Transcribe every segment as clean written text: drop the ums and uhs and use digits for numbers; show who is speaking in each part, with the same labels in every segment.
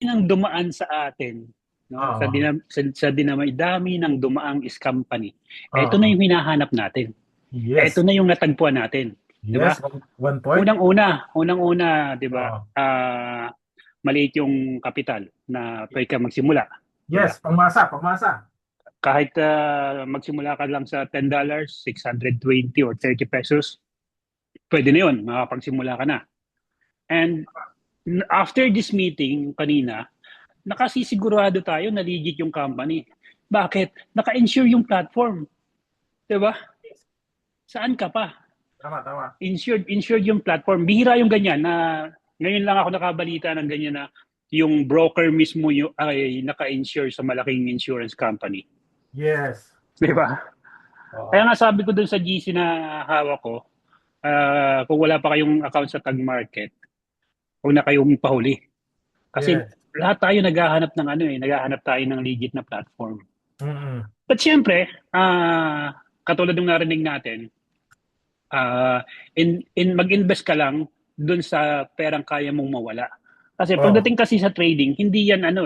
Speaker 1: Nang dumaan sa atin, no?
Speaker 2: Oo.
Speaker 1: Sa dinamay-dami ng dumaang scam company. Ito na
Speaker 2: Oo.
Speaker 1: yung hinahanap natin. Ito
Speaker 2: Yes.
Speaker 1: na yung natagpuan natin, 'di ba?
Speaker 2: Yes, one point.
Speaker 1: Unang-una, 'di ba?
Speaker 2: Oo.
Speaker 1: Maliit yung kapital na pwede ka magsimula, 'di ba?
Speaker 2: Yes, pangmasa, pangmasa.
Speaker 1: Kahit magsimula ka lang sa $10, 620 or 30 pesos, pwede na 'yon, makapagsimula ka na. And after this meeting kanina, nakasisigurado tayo na legit yung company. Bakit? Naka-insure yung platform. 'Di ba? Saan ka pa?
Speaker 2: Tama, tama.
Speaker 1: Insured yung platform. Bihira yung ganyan na ngayon lang ako nakabalita ng ganyan na yung broker mismo yung ay naka-insure sa malaking insurance company.
Speaker 2: Yes.
Speaker 1: 'Di ba? Kaya
Speaker 2: Oo.
Speaker 1: nga sabi ko dun sa GC na hawak ko, kung wala pa kayong account sa Tag Market, huwag na kayong pahuli. Kasi
Speaker 2: Yes.
Speaker 1: lahat tayo naghahanap ng naghahanap tayo ng legit na platform.
Speaker 2: Mm-mm.
Speaker 1: But siyempre, katulad ng narinig natin, ah, mag-invest ka lang dun sa perang kaya mong mawala. Kasi
Speaker 2: Oo.
Speaker 1: pagdating kasi sa trading, hindi yan
Speaker 2: Not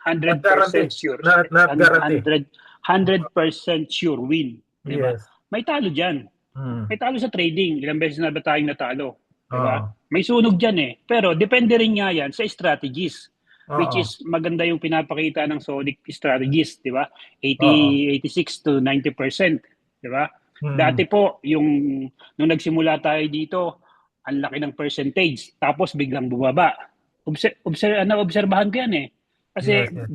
Speaker 1: 100%
Speaker 2: guarantee.
Speaker 1: sure.
Speaker 2: Not guarantee.
Speaker 1: 100% sure win, 'di ba?
Speaker 2: Yes.
Speaker 1: May talo diyan.
Speaker 2: Mm.
Speaker 1: May talo sa trading. Ilang beses na ba tayong natalo, 'di ba?
Speaker 2: Oo.
Speaker 1: May sunog diyan eh. Pero depende rin nga 'yan sa strategies, which
Speaker 2: Oo.
Speaker 1: is maganda yung pinapakita ng Sonic strategies, 'di ba?
Speaker 2: Oo.
Speaker 1: 86 to 90%, 'di ba? Dati
Speaker 2: Mm.
Speaker 1: po nung nagsimula tayo dito, ang laki ng percentage tapos biglang bumaba. Obserbahan ko 'yan eh. Kasi
Speaker 2: Yes, yes.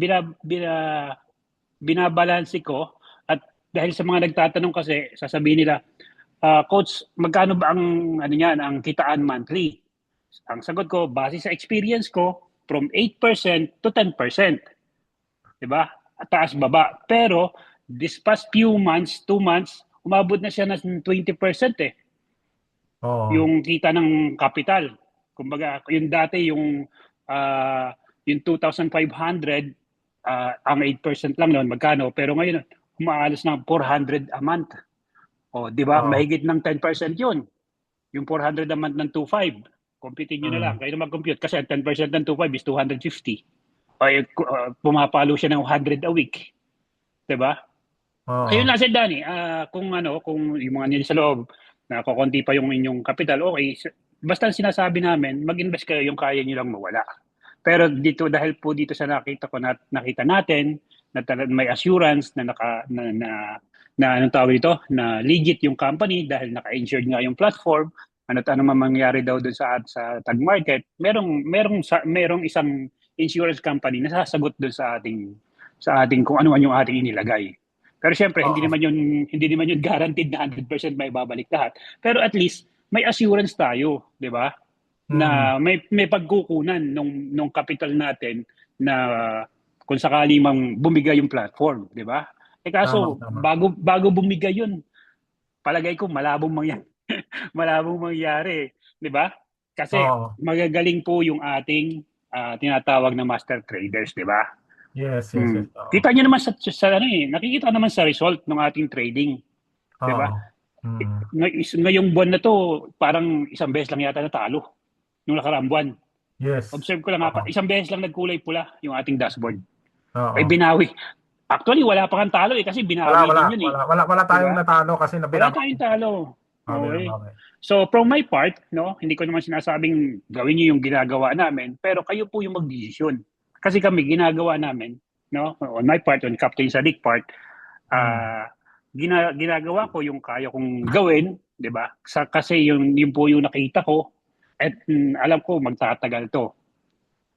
Speaker 1: binabalanse ko at dahil sa mga nagtatanong kasi sasabihin nila, coach, magkano ba ang niyan, ang kitaan monthly? Ang sagot ko, base sa experience ko, from 8% to 10%. 'Di ba? Taas baba. Pero this past few months, 2 months, umabot na siya ng 20% eh.
Speaker 2: Oo.
Speaker 1: Yung kita ng kapital. Kumbaga, yung dati yung 2,500, ang 8% lang noon, magkano? Pero ngayon, umaalos ng 400 a month. O, di ba?
Speaker 2: Oo.
Speaker 1: Mahigit ng 10% yun. Yung 400 a month ng 2,500. Computein nyo na lang.
Speaker 2: Mm.
Speaker 1: Kayo na mag-compute. Kasi ang 10% ng 2,500 is 250. Ay, pumapalo siya ng 100 a week. Di ba? Ayun
Speaker 2: Oo.
Speaker 1: lang, Sir Danny. Kung yung mga nila sa loob, na kukunti pa yung inyong kapital, okay. Basta sinasabi namin, mag-invest kayo yung kaya nyo lang mawala. Pero dito, dahil po dito sa nakita natin, na may assurance na anong tawag ito, na legit yung company dahil naka-insured nga yung platform, ano't ano man mangyari daw doon sa tag market, merong isang insurance company na sasagot doon sa ating kung ano man yung ating inilagay. Pero syempre,
Speaker 2: Oo.
Speaker 1: hindi naman yun guaranteed na 100% may babalik lahat. Pero at least may assurance tayo, 'di ba?
Speaker 2: Mm.
Speaker 1: Na may pagkukunan nung capital natin na kung sakali mang bumigay yung platform, 'di ba?
Speaker 2: Tama,
Speaker 1: Kaso
Speaker 2: tama.
Speaker 1: bago bumigay yun, palagay ko malabong mangyari, malabong mangyari, 'di ba? Kasi
Speaker 2: Oo.
Speaker 1: magagaling po yung ating tinatawag na master traders, 'di ba?
Speaker 2: Yes, yes, yes. Oo.
Speaker 1: Kita niyo naman nakikita naman sa result ng ating trading, 'di ba?
Speaker 2: Oo. Mm.
Speaker 1: Ngayong buwan na to, parang isang beses lang yata natalo nung nakaraang buwan.
Speaker 2: Yes.
Speaker 1: Observe ko lang
Speaker 2: Oo.
Speaker 1: isang beses lang nagkulay pula yung ating dashboard. Ay
Speaker 2: Oo.
Speaker 1: binawi. Actually, wala pa kang talo kasi
Speaker 2: Wala,
Speaker 1: binawi
Speaker 2: wala,
Speaker 1: din yun eh.
Speaker 2: wala, wala, wala
Speaker 1: 'Di
Speaker 2: tayong
Speaker 1: ba?
Speaker 2: natalo kasi
Speaker 1: Wala
Speaker 2: nabinabawi.
Speaker 1: tayong talo.
Speaker 2: Ah,
Speaker 1: Okay.
Speaker 2: binabawi.
Speaker 1: So from my part, no, hindi ko naman sinasabing gawin niyo yung ginagawa namin, pero kayo po yung magdesisyon. Kasi kami ginagawa namin, no, on my part, on Captain Sadiq part,
Speaker 2: Mm.
Speaker 1: ah ginagawa ko yung kaya kong gawin, 'di ba? Kasi yung po yung nakita ko at alam ko magtatagal to.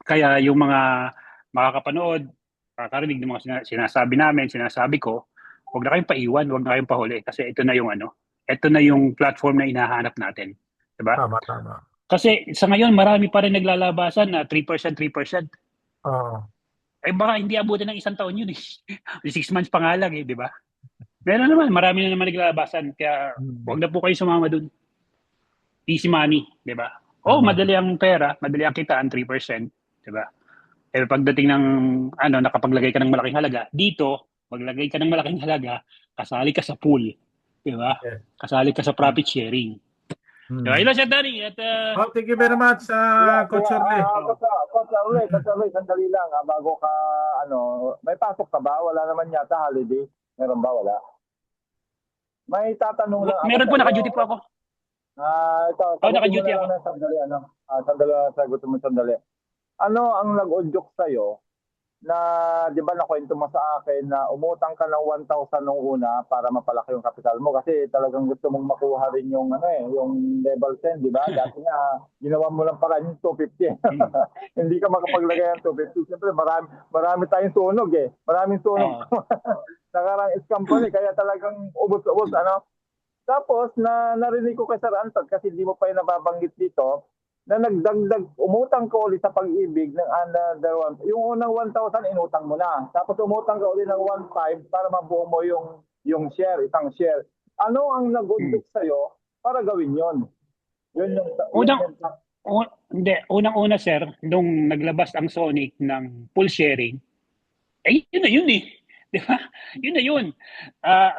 Speaker 1: Kaya yung mga makakapanood, makakarinig ng mga sinasabi namin, sinasabi ko, huwag na kayong paiwan, huwag na kayong pahuli kasi ito na yung platform na hinahanap natin, 'di ba?
Speaker 2: Tama, tama.
Speaker 1: Kasi sa ngayon marami pa rin naglalabasan na 3%, 3%.
Speaker 2: Oo.
Speaker 1: Eh baka hindi abutin ng isang taon yun eh. 6 months pa nga lang eh, 'di ba? Meron naman, marami na naman naglalabasan kaya
Speaker 2: Mm.
Speaker 1: huwag na po kayo sumama dun. Easy money, 'di ba? Oh,
Speaker 2: Tama.
Speaker 1: madali ang pera, madali ang kitaan 3%, 'di ba? Eh pagdating ng nakapaglagay ka ng malaking halaga, dito, maglagay ka ng malaking halaga, kasali ka sa pool, 'di ba?
Speaker 2: Yes.
Speaker 1: Kasali ka sa profit sharing. So, hello, Sir Danny. At,
Speaker 2: Oh, thank you very much,
Speaker 3: Kaya,
Speaker 2: Coach
Speaker 3: kaya,
Speaker 2: Shirley.
Speaker 3: Coach Arle, sandali lang, bago ka, may pasok ka ba? Wala naman yata holiday. Meron ba? Wala. May tatanong lang ako
Speaker 1: meron
Speaker 3: sa
Speaker 1: po,
Speaker 3: iyo.
Speaker 1: naka-duty po ako.
Speaker 3: Ito,
Speaker 1: Oh,
Speaker 3: sagutin mo
Speaker 1: naka-duty
Speaker 3: na
Speaker 1: ako.
Speaker 3: lang na sandali, sandali lang, sagutin mo sandali. Ano ang nag-udyok sa'yo na, di ba nakwento mo sa akin na umutang ka ng 1,000 nung una para mapalaki yung kapital mo kasi talagang gusto mong makuha rin yung yung level 10, di ba? Dati nga ginawa mo lang para yung 250. Hindi ka makapaglagay ng 250. Siyempre marami tayong sunog eh. Maraming sunog. Nakarang scam pa kaya talagang ubos-ubos Tapos narinig ko kay Sir Anton kasi hindi mo pa yung nababanggit dito na nagdagdag, umutang ka ulit sa pag-ibig ng another one. Yung unang 1,000 inutang mo na. Tapos umutang ka ulit ng 1,500 para mabuo mo yung share, isang share. Ano ang nag-udyok sa'yo para gawin yon? Yun yung
Speaker 1: Hindi, unang-una sir, nung naglabas ang Sonic ng full sharing, yun na yun eh. Di ba? Yun na yun.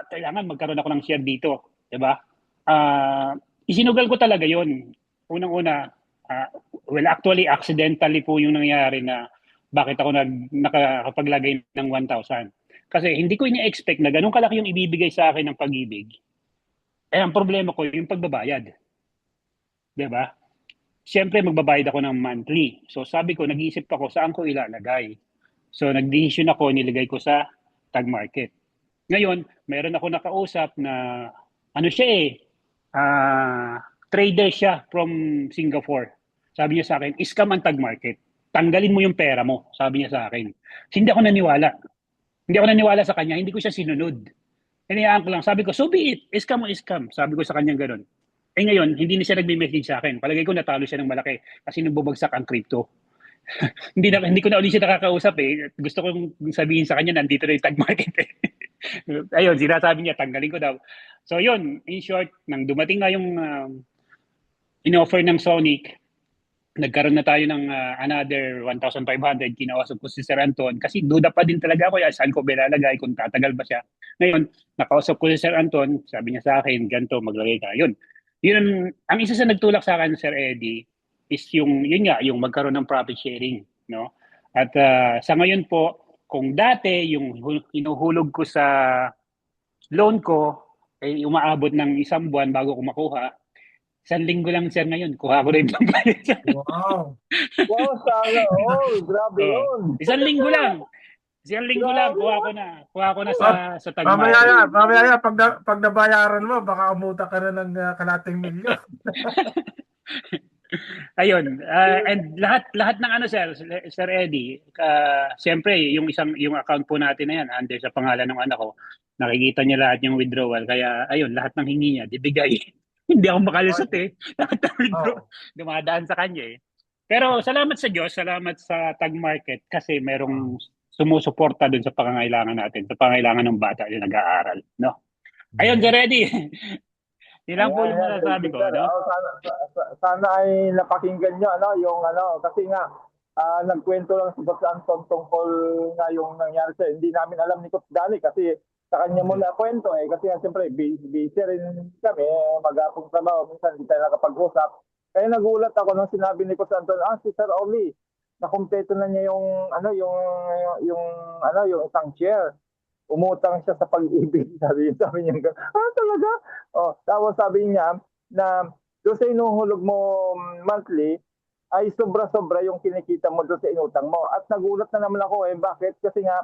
Speaker 1: Kailangan magkaroon ako ng share dito. Di ba? Isinugal ko talaga yun. Unang-una, well, actually, accidentally po yung nangyari na bakit ako nakakapaglagay ng 1,000. Kasi hindi ko ini-expect na ganun kalaki yung ibibigay sa akin ng pag-ibig. Ang problema ko, yung pagbabayad. Di ba? Siyempre, magbabayad ako ng monthly. So, sabi ko, nag-iisip ako, saan ko ilalagay? So, nag-decision ako, nilagay ko sa tag market. Ngayon, meron ako nakausap na, siya trader siya from Singapore. Sabi niya sa akin, scam ang tag market. Tanggalin mo yung pera mo, sabi niya sa akin. Hindi ako naniwala. Hindi ako naniwala sa kanya, hindi ko siya sinunod. Hinayaan ko lang, sabi ko, so be it, scam o scam. Sabi ko sa kanya gano'n. Ngayon, hindi na siya nagme-message sa akin. Palagay ko natalo siya ng malaki kasi nung bumagsak ang crypto. Hindi ko na ulit siya nakakausap eh. Gusto kong sabihin sa kanya, nandito na yung tag market eh. Ayun, sinasabi niya, tanggalin ko daw. So yun, in short, nang dumating nga yung in-offer ng Sonic, nagkaroon na tayo ng another 1,500. Kinausap ko si Sir Anton kasi duda pa din talaga ako saan ko bilalagay, kung tatagal ba siya. Ngayon, nakausap ko si Sir Anton, sabi niya sa akin, ganito, maglagay ka. Yun ang isa sa nagtulak sa akin, Sir Eddie, is yun nga, yung magkaroon ng profit sharing. No? At sa ngayon po, kung dati yung hinuhulog ko sa loan ko, ay umaabot ng isang buwan bago ko makuha, 1 linggo lang sir ngayon, kuha ko rin ng bayad.
Speaker 2: Wow.
Speaker 3: Wow, sana grabe yun.
Speaker 1: 1 linggo lang. 1 linggo lang, kuha ko na sa tag
Speaker 2: Mamaya
Speaker 1: market.
Speaker 2: yan, pag nabayaran mo, baka umuta ka na ng kalating milyon.
Speaker 1: Ayun, and lahat ng Sir Eddie, siyempre yung account po natin na yan under sa pangalan ng anak ko, nakikita niya lahat yung withdrawal, kaya ayun, lahat ng hingi niya, dibigay. Hindi ako makalusot eh. Lahat ng withdraw, dumadaan sa kanya eh. Pero salamat sa Diyos, salamat sa tag market kasi merong sumusuporta dun sa pangangailangan natin, sa pangangailangan ng bata na nag-aaral, no? Ayun, Sir Eddie. Yun po yung masasabi ko, no?
Speaker 3: Sana ay napakinggan nyo, yung kasi nga, nagkwento lang si Coach Anton tungkol nga yung nangyari sa hindi namin alam ni Coach Danny kasi sa kanya mo na kwento kasi nga siyempre busy rin kami, mag-apong trabaho, minsan hindi tayo nakapag-usap. Kaya nagulat ako nung sinabi ni Coach Anton, si Sir Oli, nakumpleto na niya yung isang share. Umutang siya sa pag-ibig. Sabi niya, talaga? Tapos sabi niya na doon sa inuhulog mo monthly, ay sobra-sobra yung kinikita mo doon sa inutang mo. At nagulat na naman ako bakit? Kasi nga,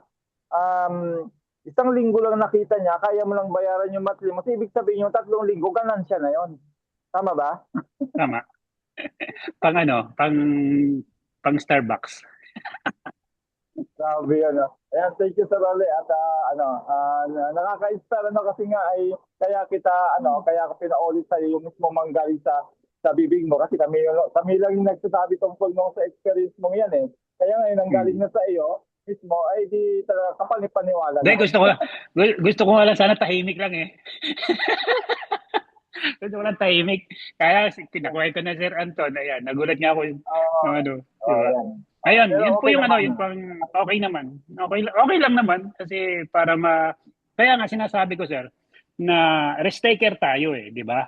Speaker 3: 1 linggo lang nakita niya, kaya mo lang bayaran yung monthly mo. So, ibig sabihin yung 3 linggo, ganansya na yon. Tama ba?
Speaker 1: Tama. Pang Starbucks.
Speaker 3: Sabi Ayan, thank you Sir Raleigh at nakaka-inspire kasi nga ay kaya ko pinaulit sa iyo yung mismo manggaling sa bibig mo kasi kami lang yung nagsasabi tungkol nung sa experience mo yan eh. Kaya ngayon nanggaling na sa iyo mismo ay di talaga kapal ni paniwala.
Speaker 1: Gusto ko nga lang sana tahimik lang eh. Gusto ko lang tahimik. Kaya kinakwento na Sir Anton, ayan, nagulat nga ako diba? Ayun, yun po yung yun pang okay naman. Okay lang naman kasi kaya nga sinasabi ko sir na risk taker tayo eh, di ba?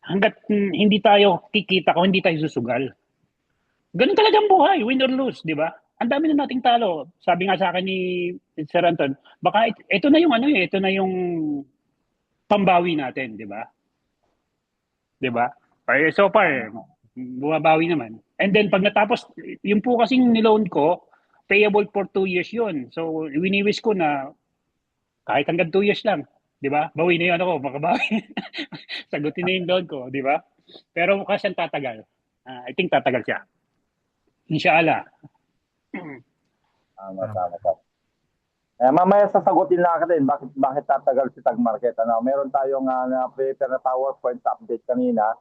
Speaker 1: hangga't hindi tayo kikita kung hindi tayo susugal. Ganun talaga ang buhay, win or lose, di ba? Ang dami na nating talo. Sabi nga sa akin ni Sir Anton, baka ito na yung ano eh, ito na yung pambawi natin, di ba? Di ba? So far, bumabawi naman. And then pag natapos, yung po kasing niloan ko, payable for 2 years yun. So, wini-wish ko na kahit hanggang 2 years lang, di ba? Bawi na yun ako, makabawi. Sagutin na yung loan ko, di ba? Pero mukha siyang tatagal. I think tatagal siya. Inshallah.
Speaker 3: Tama. Mamaya sasagutin natin bakit tatagal si Tag Market. Meron tayong na-prepare na PowerPoint update kanina.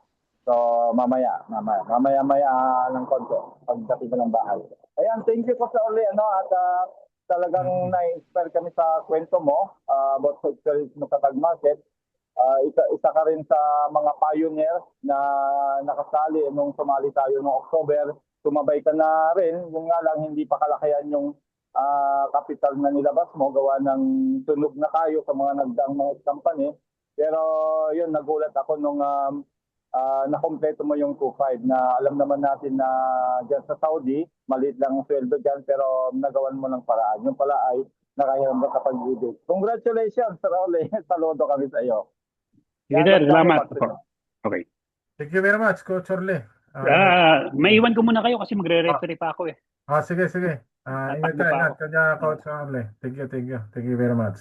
Speaker 3: So mamaya ng konti pagdating ko ng bahay. Ayan, thank you po sa uli at talagang na-inspire kami sa kwento mo about sa experience mo sa Tag Market. Isa ka rin sa mga pioneer na nakasali nung sumali tayo noong October. Sumabay ka na rin, yung nga lang hindi pa kalakihan yung capital na nilabas mo, gawa ng tunog na tayo sa mga nagdaang mga company. Pero yun, nagulat ako nung nakompleto mo yung 2.5 na alam naman natin na dyan sa Saudi, maliit lang ang sweldo dyan pero nagawan mo ng paraan. Yung pala ay nakahiram ka sa pag-ibig. Congratulations, Sir Ole. Saludo kami sa iyo.
Speaker 1: Sige, sir. Salamat po. Okay.
Speaker 2: Thank you very much, Coach Orle.
Speaker 1: May iwan ko muna kayo kasi magre-referee pa ako eh.
Speaker 2: Sige. Ingat ka, Coach Orle. Thank you very much.